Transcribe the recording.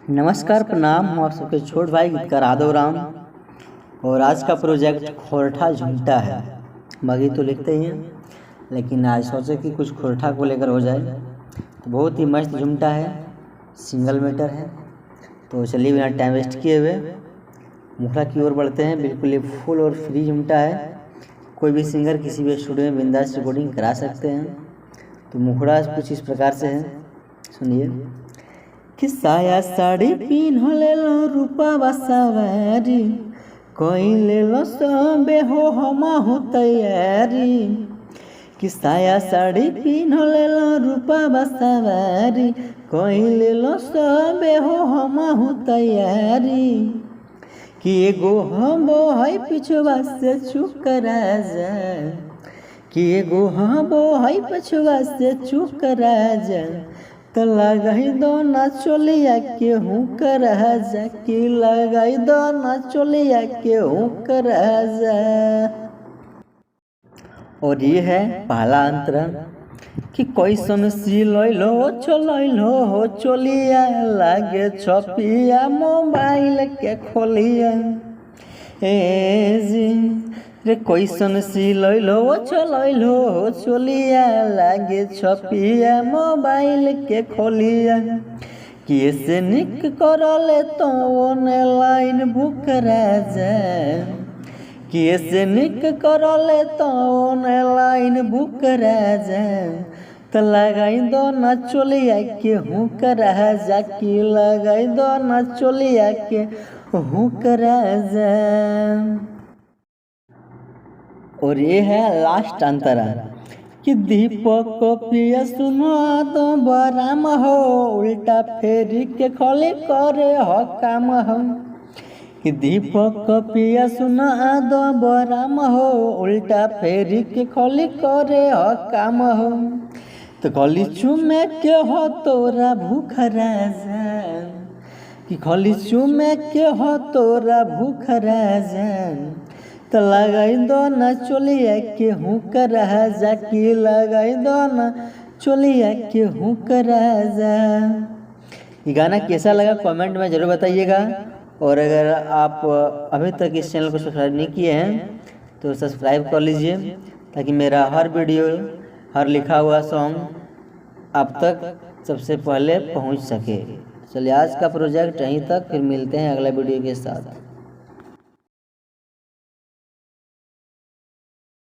नमस्कार, प्रणाम। हम आप सबके छोट भाई गीतकार आदव राम। और आज का प्रोजेक्ट खोरठा झुमटा है। मगी तो लिखते ही हैं, लेकिन आज सोचे कि कुछ खोरठा को लेकर हो जाए। तो बहुत ही मस्त झुमटा है, सिंगल मीटर है। तो चलिए बिना टाइम वेस्ट किए हुए मुखड़ा की ओर बढ़ते हैं। बिल्कुल ये फुल और फ्री झुमटा है। कोई भी सिंगर किसी भी स्टूडियो में बिंदास रिकॉर्डिंग करा सकते हैं। तो मुखड़ा कुछ इस प्रकार से है, सुनिए। कि साया साड़ी पिन्ह ले लो रूपा सवारी, कोई ले लो सबे हो हम हो तैयारी। कि साया साड़ी पिन्ह ले लो रूपा सवारी, कोई ले लो सबे हो हम हो तैयारी। कि एगो हम है पिछवा से चुक राजा, कि एगो हम है पिछवा से चुक राजा। तो लगाई दो ना चोलिया के हूँ कर जा, कि लगाई दो ना चोलिया के हूँ कर जा। और ये है पहला अंतरण कि कोई सन सिलैलो चलैलो हो चोलिया, लागे छपिया मोबाइल के खोलिया। ए जी रे कोई सन सिलैलो चलैलो हो चोलिया, लागे छपिया मोबाइल के खोलिया। कि से निक करले तो ऑनलाइन बुक राजा, कि से निक करले तो ऑनलाइन बुक राजा। तो लगाई दो ना चोलिया के हूँ कर जा, कि लगाई दो ना चोलिया के हूँ कर जा। और ये है लास्ट अंतरा कि दीपक प्रिय सुनो तो बराम हो, उल्टा फेरी के खोले करे हो काम हो। कि दीपक प्रिय सुनो तो बराम हो, उल्टा फेरी के खोले करे हो काम हो। तो खोली चुमे के हो तोरा भूख राजा, कि खोली चुमे के हो तोरा भूख राजा। तो लगाई दो ना चोलिया के हूँ कर जा, कि लगाई दो ना चोलिया के हूँ कर जा। ये गाना कैसा लगा कमेंट में ज़रूर बताइएगा। और अगर आप अभी तक इस चैनल को सब्सक्राइब नहीं किए हैं तो सब्सक्राइब कर लीजिए, ताकि मेरा हर वीडियो, हर लिखा हुआ सॉन्ग आप तक सबसे पहले पहुंच सके। चलिए आज का प्रोजेक्ट यहीं तक, फिर मिलते हैं अगला वीडियो के साथ।